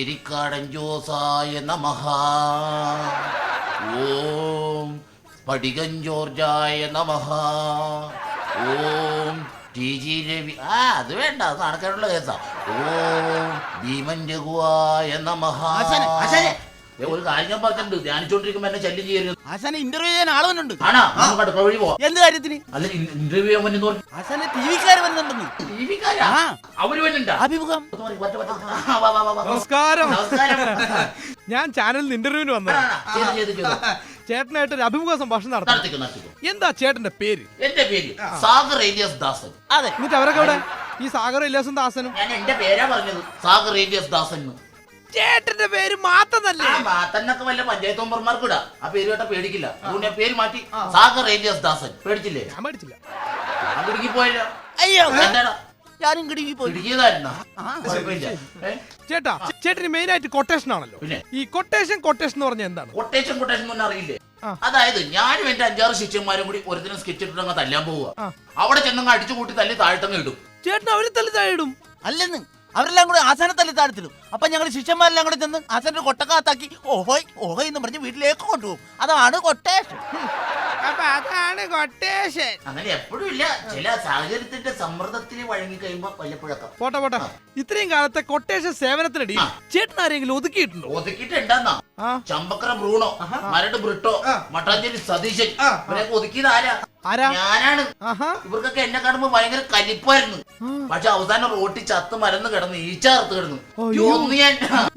എരിക്കാടൻ ജോസായ നമഃ. ഓം സ്ഫടികം ജോർജായ നമഃ. ഓം TG രവി. അത് വേണ്ട, അത് നടക്കാനുള്ള കേസാ. ഓം ഭീമൻ രഘുവായ നമഃ. ഒരു കാര്യം ഞാൻ പറഞ്ഞിട്ടുണ്ട്, ധ്യാനിച്ചോണ്ടിരിക്കുമ്പോ എന്നെ ശല്യം ചെയ്യരുത്. ആശാനെ ഇന്റർവ്യൂ ചെയ്യാൻ ആള് വന്നുണ്ട്. ആണോ? നമുക്ക് വഴി പോവാം. എന്ത് കാര്യത്തിന്? അല്ല, ഇന്റർവ്യൂ ചെയ്യാൻ വന്നു. ആശാനെ ടിവിക്കാര് വരുന്നുണ്ടെന്ന്. ടിവിക്കാരാ? അവര് വന്നിട്ടുണ്ടാ? അഭിമുഖം. നമസ്കാരം. ഞാൻ ചാനലിൽ ഇന്റർവ്യൂവിന് വന്നത്. ചേട്ടനായിട്ട് ഒരു അഭിമുഖ സംഭാഷണം നടത്തി. എന്താ ചേട്ടന്റെ പേര്? എന്റെ പേര് സാഗർ ഏലിയാസ് ദാസൻ. അതെ. എന്നിട്ട് അവരൊക്കെ ഇവിടെ ഈ സാഗർ ഏലിയാസും ദാസനും? ഞാൻ എന്റെ പേരാ പറഞ്ഞത്, സാഗർ ഏലിയാസ് ദാസൻ. ചേട്ടന്റെ പേര് മാത്തന്നല്ലേ? മാത്തന്നൊക്കെ വല്ല പഞ്ചായത്ത് മെമ്പർമാർക്ക് ഇടാ. ആ പേര് കേട്ട പേടിക്കില്ല. അതുകൊണ്ട് ഞാൻ പേര് മാറ്റി സാഗർ ഏലിയാസ് ദാസൻ. പേടിച്ചില്ലേ? ഞാൻ പേടിച്ചില്ല. ഞാൻ കുടുങ്ങി പോയല്ലോ. അയ്യോ, എന്താടാ? ഞാനും കിടുങ്ങി പോയി. ചേട്ടാ, ചേട്ടന് മെയിൻ ആയിട്ട് കൊട്ടേഷൻ ആണല്ലോ. ഈ കൊട്ടേഷൻ എന്ന് പറഞ്ഞാൽ എന്താണ്? കൊട്ടേഷൻ എന്ന് അറിയില്ലേ? അതായത് ഞാനും എന്റെ 5-6 ശിഷ്യന്മാരും കൂടി ഒരുത്തിനും സ്കെച്ച് ഇട്ടിട്ട് തല്ലാൻ പോവുക. അവിടെ ചെന്നങ്ങ് അടിച്ചു കൂട്ടി തല്ലി താഴ്ത്തങ്ങ് ഇടും. ചേട്ടൻ അവര് തല്ലി താഴിടും? അല്ലെന്ന്, അവരെല്ലാം കൂടെ ആശാനെ തല്ലി താഴ്ത്തിടും. അപ്പൊ ഞങ്ങൾ ശിഷ്യന്മാരെല്ലാം കൂടെ ചെന്ന് ആശാന്റെ കൊട്ടക്കാത്താക്കി ഓഹോയ് ഓഹോയ് എന്ന് പറഞ്ഞ് വീട്ടിലേക്ക് കൊണ്ടുപോകും. അതാണ് കൊട്ടേഷൻ. അപ്പൊ അതാണ് കൊട്ടേഷൻ. അങ്ങനെ എപ്പോഴും ഇല്ല, ചില സാഹചര്യത്തിന്റെ സമ്മർദ്ദത്തിന് വഴങ്ങി കഴിയുമ്പോ വല്ലപ്പോഴൊക്കെ. പോട്ടെ. ഇത്രയും കാലത്തെ കൊട്ടേഷൻ സേവനത്തിനിടയിൽ ചേട്ടൻ ആരെങ്കിലും ഒതുക്കിയിട്ടുണ്ടോ? ഒതുക്കിയിട്ടുണ്ടെന്നാ? ചമ്പക്കര ബ്രൂണോ, മരട് ബ്രിട്ടോ, മട്ടാഞ്ചേരി സതീശൻ, ഇവരൊക്കെ ഒതുക്കിയത് ആരാ? ഞാനാണ്. ഇവർക്കൊക്കെ എന്നെ കാണുമ്പോ ഭയങ്കര കലിപ്പായിരുന്നു. പക്ഷെ അവസാനം റോട്ടിൽ ചത്ത് മരന്ന് കിടന്ന് ഈച്ചാർത്ത് കിടന്നു.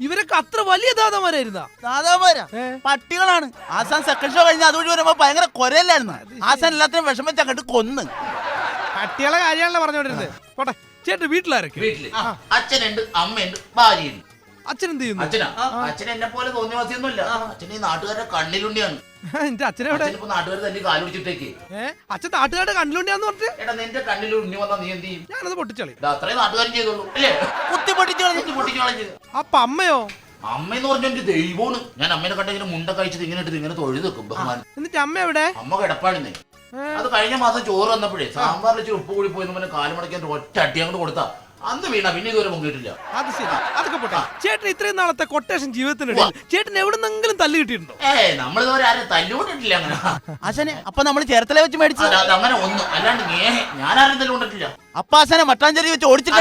ഇവരൊക്കെ അത്ര വലിയ ദാതാമാരായിരുന്ന? ദാതാമാരാ പട്ടികളാണ്. ആശാൻ സെക്കൻഡ് ഷോ കഴിഞ്ഞ അതുവഴി വരുമ്പോ ഭയങ്കര കൊരല്ലായിരുന്നു. ആശാൻ എല്ലാത്തിനും വിഷമിച്ച് അങ്ങോട്ട് കൊന്ന്. പട്ടികളെ കാര്യമാണല്ലോ പറഞ്ഞോണ്ടിരുന്നത്. പോട്ടെ, ചേട്ടൻ വീട്ടിലാരൊക്കെ? വീട്ടില് അച്ഛനുണ്ട്, അമ്മയുണ്ട്, ഭാര്യയുണ്ട്. അച്ഛൻ എന്ത് ചെയ്യുന്നു? അച്ഛൻ എന്നെ പോലെ തോന്നിയവാസിയൊന്നുമില്ല. അച്ഛൻ ഈ നാട്ടുകാരുടെ കണ്ണിലുണ്ടിയാണ്. എന്റെ അച്ഛനെവിടെ? നാട്ടുകാർ തന്നെ കാലുപിടിച്ചിട്ടേക്ക്. അച്ഛൻ നാട്ടുകാരുടെ കണ്ണിലുണ്ടിയാന്ന് പറഞ്ഞു. എടാ, നിന്റെ കണ്ണിൽ ഉണ്ണി വന്നാ നീ എന്ത് ചെയ്യും? ഞാനത് പൊട്ടിച്ചളി. അത്രയും നാട്ടുകാരും ചെയ്തോളൂ അല്ലേ? കുത്തി പൊട്ടിച്ചു. അപ്പൊ അമ്മയോ? അമ്മയെന്ന് പറഞ്ഞ എന്റെ ദൈവമാണ്. ഞാൻ അമ്മേനെ കണ്ട ഇങ്ങനെ മുണ്ട കഴിച്ചത് ഇങ്ങനെ ഇട്ട് ഇങ്ങനെ തൊഴുത് വെക്കും ബഹുമാനം. എന്നിട്ട് അമ്മ എവിടെ? അമ്മ കിടപ്പാണെന്നേ. അത് കഴിഞ്ഞ മാസം ചോറ് വന്നപ്പോഴേ സാമ്പാറിൽ ഇച്ചിരി ഉപ്പ് കൂടി പോയി പറഞ്ഞ കാല് മടക്കാൻ ഒറ്റ അടി അങ്ങോട്ട് കൊടുത്താ അന്ന് വീണ. പിന്നെ ഇതുവരെ മുങ്ങിയിട്ടില്ല. അത് ശരി, അതൊക്കെ പോട്ടെ. ചേട്ടൻ ഇത്രയും നാളത്തെ കൊട്ടേഷൻ ജീവിതത്തിനിടയിൽ ചേട്ടൻ എവിടെന്നെങ്കിലും തല്ല് കിട്ടിയിട്ടുണ്ടോ? നമ്മളിതുവരെ ആരും തല്ലുകൊണ്ടിട്ടില്ല അങ്ങനെ. ആശാനെ, അപ്പൊ നമ്മള് ചേർത്തല വെച്ച് മേടിച്ചത് അങ്ങനെ ഒന്നും അല്ലാണ്ട് ഞാൻ ആരും തല്ലുകൊണ്ടിട്ടില്ല. അപ്പാശാനെ മട്ടാഞ്ചേരി വെച്ച് ഓടിച്ചിട്ട്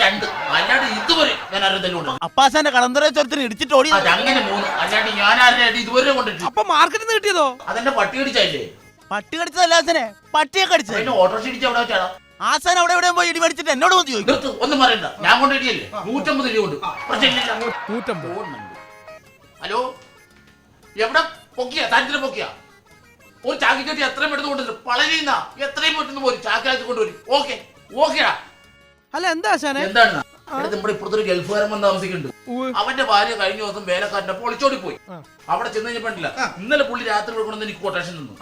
രണ്ട്, അല്ലാണ്ട് ഇതുവരെ ഞാൻ ആരും തല്ലുകൊണ്ടില്ല. അപ്പാശാന്റെ കളന്തര ചുരത്തിന് ഇടിച്ചിട്ട് ഓടി. അങ്ങനെ 3, അല്ലാണ്ട് ഞാൻ ആരും ഇതുവരെ കൊണ്ടിട്ടില്ല. അപ്പൊ മാർക്കറ്റിൽ നിന്ന് കിട്ടിയതോ? അതെന്റെ പട്ടി കടിച്ചല്ലേ? പട്ടി കടിച്ചതല്ല ആശാനെ, പട്ടിയെ കടിച്ചത്. ഓട്ടോറിക്ഷ ഇടിച്ച് എവിടെ വെച്ചാടാ? ആശാൻ അവിടെ എവിടെ പോയി ഇടി മേടിച്ചിട്ട് എന്നോട് ചോദിക്കും. ഒന്നും പറയണ്ട, ഞാൻ കൊണ്ടിടിയല്ലേ. 150 രൂപ കൊണ്ട്. 150. ഹലോ, എവിടെ പൊക്കിയ? താരത്തിന് പൊക്കിയ ഒരു ചാക്കി കെട്ടി എത്രയും എടുത്ത് കൊണ്ടുവരും. പളനിന്നാ എത്രയും പെട്ടെന്ന് പോരും ചാക്കാക്കി കൊണ്ടുവരും. ഓക്കെയാ. അല്ല എന്താ ആശാനെ? എന്താണ് നമ്മുടെ ഇപ്പുറത്തെ ഒരു ഗൾഫുകാരൻ വന്ന് താമസിക്കുന്നുണ്ട്. അവന്റെ ഭാര്യ കഴിഞ്ഞ ദിവസം വേലക്കാരന്റെ പൊളിച്ചോടി പോയി. അവിടെ ചെന്ന് കഴിഞ്ഞപ്പോണ്ടില്ല, ഇന്നലെ പുള്ളി രാത്രി കൊടുക്കണമെന്ന് എനിക്ക് കൊട്ടേഷൻ തന്നു.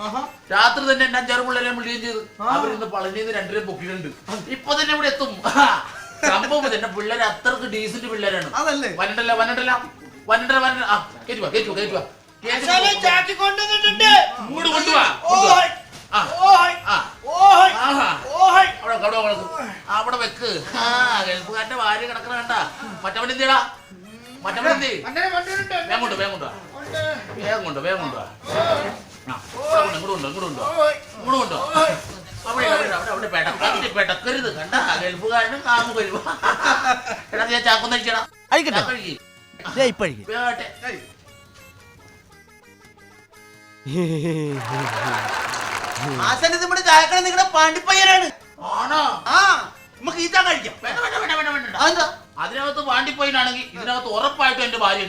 രാത്രി തന്നെ എന്റെ 5-6 പിള്ളേരെ വിളിക്കുകയും ചെയ്തു. അവരിന്ന് പളനിന്ന് 2 രൂപ പൊക്കിയിട്ടുണ്ട്. ഇപ്പൊ തന്നെ ഇവിടെ എത്തും. സംഭവം എന്റെ പിള്ളേരെ അത്രക്ക് ഡീസന്റ് പിള്ളേരാണ്. വന്നിട്ടല്ല. അവിടെ വെക്ക്. ഗൾഫുകാരന്റെ ഭാര്യ കിടക്കണ കണ്ട. മറ്റവൻ എന്തിടാ? വേഗം കൊണ്ടോ. അവിടെ പെടക്കരുത് കണ്ട. ഗൾഫുകാരനും കാമു വരുമ്പോ എടാ ഞാൻ ചാക്കൊന്നടിക്കടാ. ആശാന്റെ നമ്മുടെ ചായക്കട നിങ്ങളുടെ പാണ്ടിപ്പയ്യനാണ്. ആണോ? നമുക്ക് ഈ ചായ കഴിക്കാം. അതിനകത്ത് പാണ്ടിപ്പോയിനാണെങ്കിൽ ഇതിനകത്ത് ഉറപ്പായിട്ടും എന്റെ ഭാര്യ